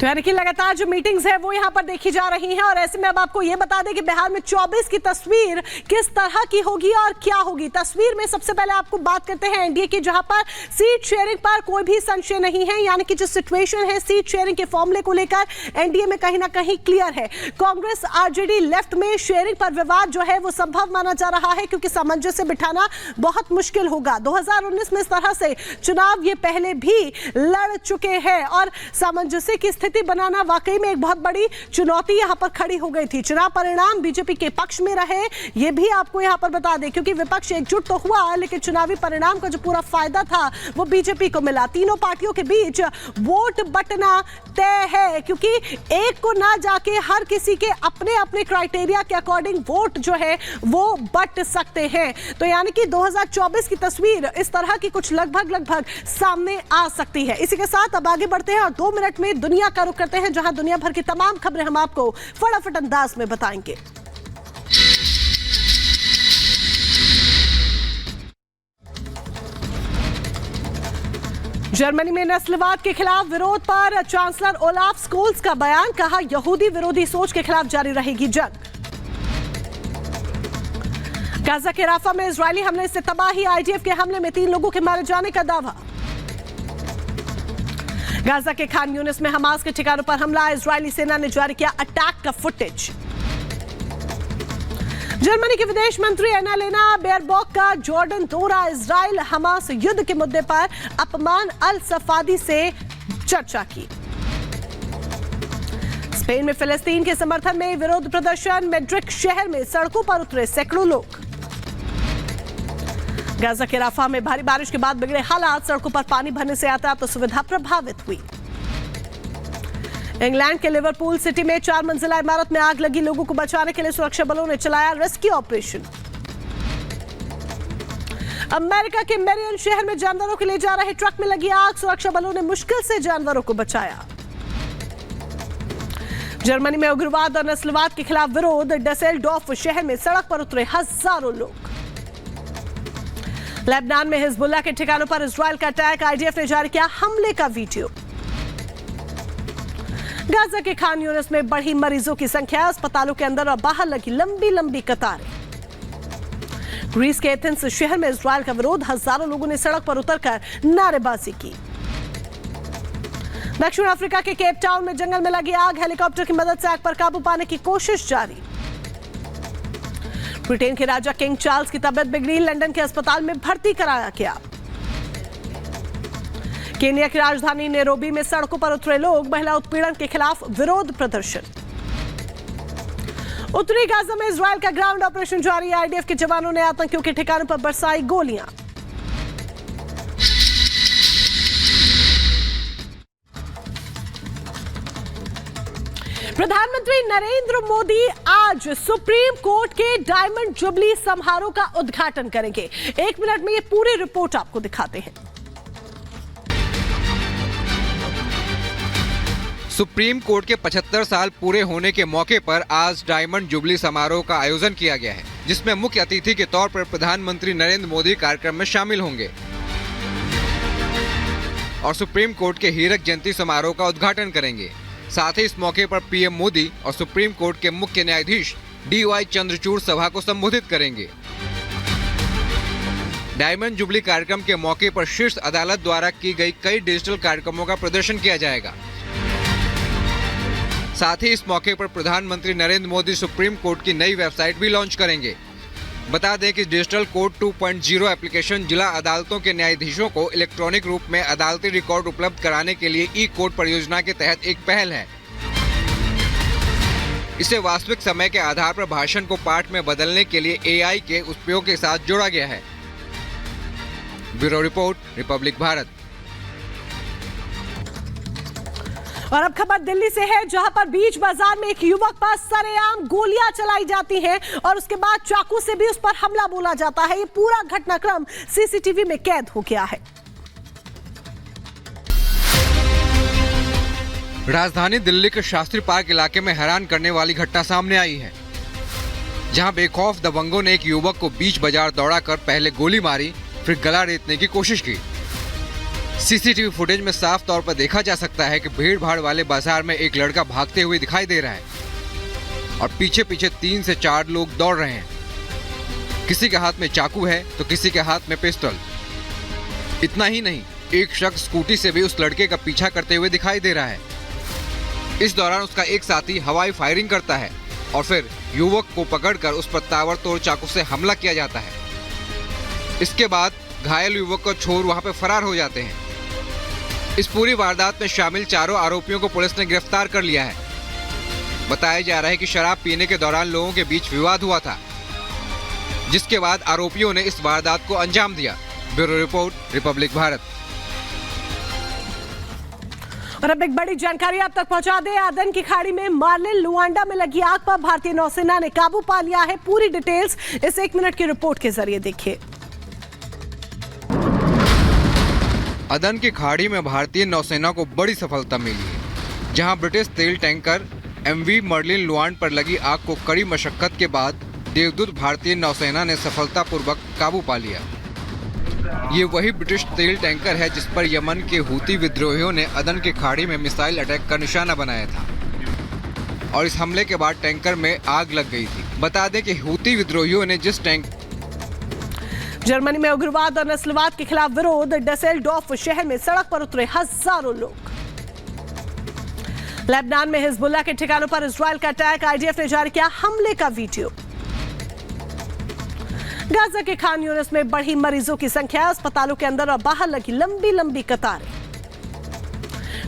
तो यानी कि लगातार जो मीटिंग्स है वो यहाँ पर देखी जा रही हैं और ऐसे में अब आपको ये बता दें कि बिहार में 24 की तस्वीर किस तरह की होगी और क्या होगी। तस्वीर में सबसे पहले आपको बात करते हैं एनडीए की, जहां पर सीट शेयरिंग पर कोई भी संशय नहीं है। यानी कि जो सिचुएशन है सीट शेयरिंग के फॉर्मूले को लेकर एनडीए में कहीं ना कहीं क्लियर है। कांग्रेस आरजेडी लेफ्ट में शेयरिंग पर विवाद जो है वो संभव माना जा रहा है, क्योंकि सामंजस्य बिठाना बहुत मुश्किल होगा। 2019 में इस तरह से चुनाव ये पहले भी लड़ चुके हैं और सामंजस्य की स्थिति बनाना वाकई में एक बहुत बड़ी चुनौती यहां पर खड़ी हो गई थी। चुनाव परिणाम बीजेपी के पक्ष में रहे, ये भी आपको यहां पर बता दें, क्योंकि विपक्ष एकजुट तो हुआ लेकिन चुनावी परिणाम का जो पूरा फायदा था वो बीजेपी को मिला। तीनों पार्टियों के बीच वोट बंटना तय है, क्योंकि एक को ना जाके हर किसी के अपने अपने क्राइटेरिया के अकॉर्डिंग वोट जो है वो बंट सकते हैं। तो यानी कि 2024 की तस्वीर इस तरह की कुछ लगभग सामने आ सकती है। इसी के साथ अब आगे बढ़ते हैं और 2 मिनट में दुनिया का रुख करते हैं, जहां दुनिया भर की तमाम खबरें हम आपको फटाफट अंदाज में बताएंगे। जर्मनी में नस्लवाद के खिलाफ विरोध पर चांसलर ओलाफ स्कोल्स का बयान, कहा यहूदी विरोधी सोच के खिलाफ जारी रहेगी जंग। गाजा के राफा में इजरायली हमले से तबाही, आईडीएफ के हमले में 3 लोगों के मारे जाने का दावा। गाजा के खान यूनिस में हमास के ठिकानों पर हमला, इजरायली सेना ने जारी किया अटैक का फुटेज। जर्मनी के विदेश मंत्री एनालेना बेयरबॉक का जॉर्डन दौरा, इजराइल हमास युद्ध के मुद्दे पर अपमान अल सफादी से चर्चा की। स्पेन में फिलिस्तीन के समर्थन में विरोध प्रदर्शन, मैड्रिड शहर में सड़कों पर उतरे सैकड़ों लोग। गाजा के राफा में भारी बारिश के बाद बिगड़े हालात, सड़कों पर पानी भरने से यातायात तो सुविधा प्रभावित हुई। इंग्लैंड के लिवरपूल सिटी में 4 मंजिला इमारत में आग लगी, लोगों को बचाने के लिए सुरक्षा बलों ने चलाया रेस्क्यू ऑपरेशन। अमेरिका के मैरियन शहर में जानवरों के लिए जा रहे ट्रक में लगी आग, सुरक्षा बलों ने मुश्किल से जानवरों को बचाया। जर्मनी में उग्रवाद और नस्लवाद के खिलाफ विरोध, डसेल्डॉर्फ शहर में सड़क पर उतरे हजारों लोग। लेबनान में हिजबुल्लाह के ठिकानों पर इजरायल का अटैक, आईडीएफ ने जारी किया हमले का वीडियो। गाजा के खान यूनिस में बढ़ी मरीजों की संख्या, अस्पतालों के अंदर और बाहर लगी लंबी कतारें। ग्रीस के एथेंस शहर में इजरायल का विरोध, हजारों लोगों ने सड़क पर उतरकर नारेबाजी की। दक्षिण अफ्रीका के केप टाउन में जंगल में लगी आग, हेलीकॉप्टर की मदद से आग पर काबू पाने की कोशिश जारी। ब्रिटेन के राजा किंग चार्ल्स की तबीयत बिगड़ी, लंदन के अस्पताल में भर्ती कराया गया। केन्या की राजधानी नैरोबी में सड़कों पर उतरे लोग, महिला उत्पीड़न के खिलाफ विरोध प्रदर्शन। उत्तरी गाजा में इजरायल का ग्राउंड ऑपरेशन जारी, आईडीएफ के जवानों ने आतंकियों के ठिकानों पर बरसाई गोलियां। प्रधानमंत्री नरेंद्र मोदी आज सुप्रीम कोर्ट के डायमंड जुबली समारोह का उद्घाटन करेंगे। 1 मिनट में ये पूरी रिपोर्ट आपको दिखाते हैं। सुप्रीम कोर्ट के 75 साल पूरे होने के मौके पर आज डायमंड जुबली समारोह का आयोजन किया गया है, जिसमें मुख्य अतिथि के तौर पर प्रधानमंत्री नरेंद्र मोदी कार्यक्रम में शामिल होंगे और सुप्रीम कोर्ट के हीरक जयंती समारोह का उद्घाटन करेंगे। साथ ही इस मौके पर पीएम मोदी और सुप्रीम कोर्ट के मुख्य न्यायाधीश डीवाई चंद्रचूड़ सभा को संबोधित करेंगे। डायमंड जुबली कार्यक्रम के मौके पर शीर्ष अदालत द्वारा की गई कई डिजिटल कार्यक्रमों का प्रदर्शन किया जाएगा। साथ ही इस मौके पर प्रधानमंत्री नरेंद्र मोदी सुप्रीम कोर्ट की नई वेबसाइट भी लॉन्च करेंगे। बता दें कि डिजिटल कोर्ट 2.0 एप्लीकेशन जिला अदालतों के न्यायाधीशों को इलेक्ट्रॉनिक रूप में अदालती रिकॉर्ड उपलब्ध कराने के लिए ई कोर्ट परियोजना के तहत एक पहल है। इसे वास्तविक समय के आधार पर भाषण को पाठ में बदलने के लिए एआई के उपयोग के साथ जोड़ा गया है। Bureau report, Republic Bharat. और अब खबर दिल्ली से है, जहां पर बीच बाजार में एक युवक पर सरेआम गोलियां चलाई जाती हैं और उसके बाद चाकू से भी उस पर हमला बोला जाता है। ये पूरा घटनाक्रम सीसीटीवी में कैद हो गया है। राजधानी दिल्ली के शास्त्री पार्क इलाके में हैरान करने वाली घटना सामने आई है, जहां बेखौफ दबंगों ने एक युवक को बीच बाजार दौड़ाकर पहले गोली मारी, फिर गला रेतने की कोशिश की। सीसीटीवी फुटेज में साफ तौर पर देखा जा सकता है कि भीड़ भाड़ वाले बाजार में एक लड़का भागते हुए दिखाई दे रहा है और पीछे पीछे 3 से 4 लोग दौड़ रहे हैं। किसी के हाथ में चाकू है तो किसी के हाथ में पिस्टल। इतना ही नहीं, एक शख्स स्कूटी से भी उस लड़के का पीछा करते हुए दिखाई दे रहा है। इस दौरान उसका एक साथी हवाई फायरिंग करता है और फिर युवक को पकड़कर उस पर ताबड़तोड़ चाकू से हमला किया जाता है। इसके बाद घायल युवक को छोड़ वहां पर फरार हो जाते हैं। इस पूरी वारदात में शामिल चारों आरोपियों को पुलिस ने गिरफ्तार कर लिया है। बताया जा रहा है कि शराब पीने के दौरान लोगों के बीच विवाद हुआ था, जिसके बाद आरोपियों ने इस वारदात को अंजाम दिया। Bureau report, Republic Bharat. और अब एक बड़ी जानकारी आप तक पहुंचा दें। अदन की खाड़ी में मार्लिन लुआंडा में लगी आग पर भारतीय नौसेना ने काबू पा लिया है। पूरी डिटेल्स इस 1 मिनट की रिपोर्ट के जरिए देखिए। अदन की खाड़ी में भारतीय नौसेना को बड़ी सफलता मिली है, जहां ब्रिटिश तेल टैंकर MV मर्लिन लुआंड पर लगी आग को कड़ी मशक्कत के बाद देवदूत भारतीय नौसेना ने सफलतापूर्वक काबू पा लिया। ये वही ब्रिटिश तेल टैंकर है जिस पर यमन के हूती विद्रोहियों ने अदन की खाड़ी में मिसाइल अटैक का निशाना बनाया था और इस हमले के बाद टैंकर में आग लग गई थी। बता दें कि हूती विद्रोहियों ने जिस टैंक जर्मनी में उग्रवाद और नस्लवाद के खिलाफ विरोध, डसेल्डॉर्फ शहर में सड़क पर उतरे हजारों लोग। लेबनान में हिजबुल्लाह के ठिकानों पर इजरायल का अटैक, IDF ने जारी किया हमले का वीडियो। गाजा के खान यूनिस में बढ़ी मरीजों की संख्या, अस्पतालों के अंदर और बाहर लगी लंबी लंबी कतारें।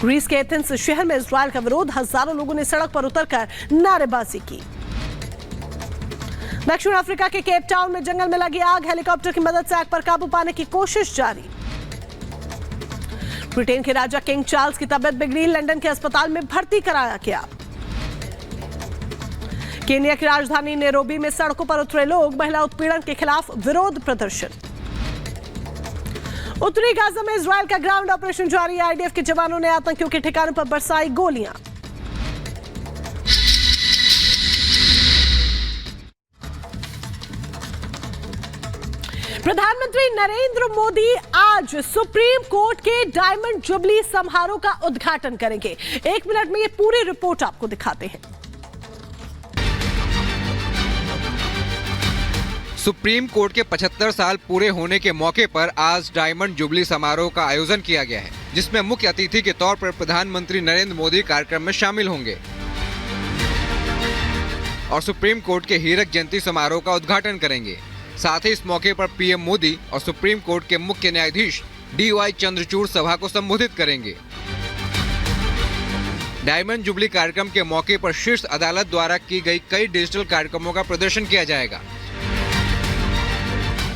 ग्रीस के एथेंस शहर में इजरायल का विरोध, हजारों लोगों ने सड़क पर उतरकर नारेबाजी की। दक्षिण अफ्रीका के केप टाउन में जंगल में लगी आग, हेलीकॉप्टर की मदद से आग पर काबू पाने की कोशिश जारी। ब्रिटेन के राजा किंग चार्ल्स की तबीयत बिगड़ी, लंदन के अस्पताल में भर्ती कराया गया। केन्या की राजधानी नैरोबी में सड़कों पर उतरे लोग, महिला उत्पीड़न के खिलाफ विरोध प्रदर्शन। उत्तरी गाजा में इजरायल का ग्राउंड ऑपरेशन जारी, IDF के जवानों ने आतंकियों के ठिकानों पर बरसाई गोलियां। प्रधानमंत्री नरेंद्र मोदी आज सुप्रीम कोर्ट के डायमंड जुबली समारोह का उद्घाटन करेंगे। 1 मिनट में ये पूरी रिपोर्ट आपको दिखाते हैं। सुप्रीम कोर्ट के 75 साल पूरे होने के मौके पर आज डायमंड जुबली समारोह का आयोजन किया गया है, जिसमें मुख्य अतिथि के तौर पर प्रधानमंत्री नरेंद्र मोदी कार्यक्रम में शामिल होंगे और सुप्रीम कोर्ट के हीरक जयंती समारोह का उद्घाटन करेंगे। साथ ही इस मौके पर PM मोदी और सुप्रीम कोर्ट के मुख्य न्यायाधीश DY चंद्रचूड़ सभा को संबोधित करेंगे। डायमंड जुबली कार्यक्रम के मौके पर शीर्ष अदालत द्वारा की गई कई डिजिटल कार्यक्रमों का प्रदर्शन किया जाएगा।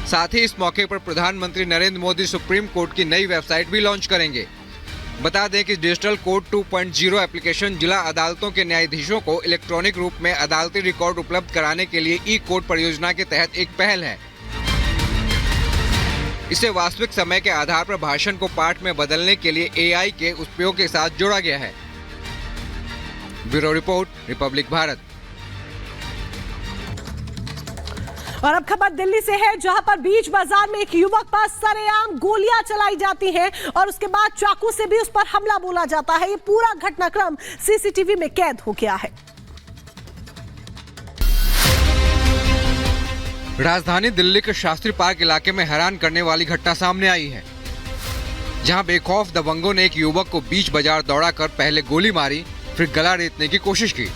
साथ ही इस मौके पर प्रधानमंत्री नरेंद्र मोदी सुप्रीम कोर्ट की नई वेबसाइट भी लॉन्च करेंगे। बता दें कि डिजिटल कोर्ट 2.0 एप्लीकेशन जिला अदालतों के न्यायाधीशों को इलेक्ट्रॉनिक रूप में अदालती रिकॉर्ड उपलब्ध कराने के लिए ई-कोर्ट परियोजना के तहत एक पहल है। इसे वास्तविक समय के आधार पर भाषण को पाठ में बदलने के लिए AI के उपयोग के साथ जोड़ा गया है। Bureau report, Republic Bharat. और अब खबर दिल्ली से है, जहां पर बीच बाजार में एक युवक पर सरेआम गोलियां चलाई जाती हैं और उसके बाद चाकू से भी उस पर हमला बोला जाता है। ये पूरा घटनाक्रम CCTV में कैद हो गया है। राजधानी दिल्ली के शास्त्री पार्क इलाके में हैरान करने वाली घटना सामने आई है, जहां बेखौफ दबंगों ने एक युवक को बीच बाजार दौड़ाकर पहले गोली मारी, फिर गला रेतने की कोशिश की।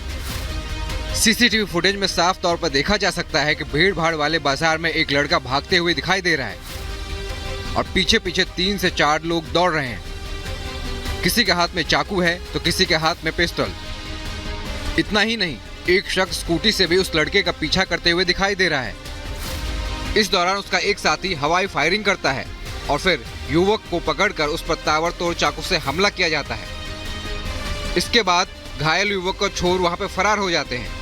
CCTV फुटेज में साफ तौर पर देखा जा सकता है कि भीड़ भाड़ वाले बाजार में एक लड़का भागते हुए दिखाई दे रहा है और पीछे पीछे 3 से 4 लोग दौड़ रहे हैं। किसी के हाथ में चाकू है तो किसी के हाथ में पिस्टल। इतना ही नहीं, एक शख्स स्कूटी से भी उस लड़के का पीछा करते हुए दिखाई दे रहा है। इस दौरान उसका एक साथी हवाई फायरिंग करता है और फिर युवक को पकड़कर उस पर ताबड़तोड़ चाकू से हमला किया जाता है। इसके बाद घायल युवक को छोड़ वहां पर फरार हो जाते हैं।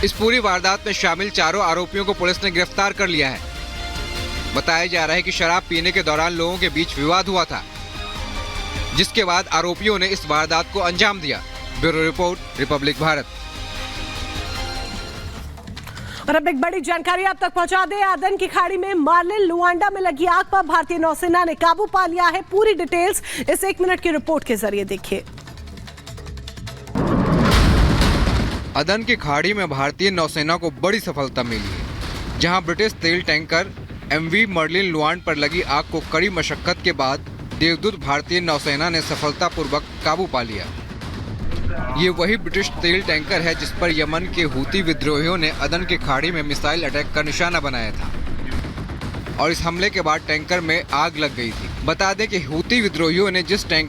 इस पूरी वारदात में शामिल चारों आरोपियों को पुलिस ने गिरफ्तार कर लिया है। बताया जा रहा है कि शराब पीने के दौरान लोगों के बीच विवाद हुआ था, जिसके बाद आरोपियों ने इस वारदात को अंजाम दिया। Bureau report, Republic Bharat. और अब एक बड़ी जानकारी आप तक पहुंचा दें। अदन की खाड़ी में मार्लिन लुआंडा में लगी आग पर भारतीय नौसेना ने काबू पा लिया है। पूरी डिटेल्स इस 1 मिनट की रिपोर्ट के जरिए देखिए। अदन की खाड़ी में भारतीय नौसेना को बड़ी सफलता मिली है, जहां ब्रिटिश तेल टैंकर एमवी मर्लिन लुआंड पर लगी आग को कड़ी मशक्कत के बाद देवदूत भारतीय नौसेना ने सफलतापूर्वक काबू पा लिया। ये वही ब्रिटिश तेल टैंकर है जिस पर यमन के हूती विद्रोहियों ने अदन की खाड़ी में मिसाइल अटैक का निशाना बनाया था और इस हमले के बाद टैंकर में आग लग गई थी। बता दें कि हूती विद्रोहियों ने जिस टैंकर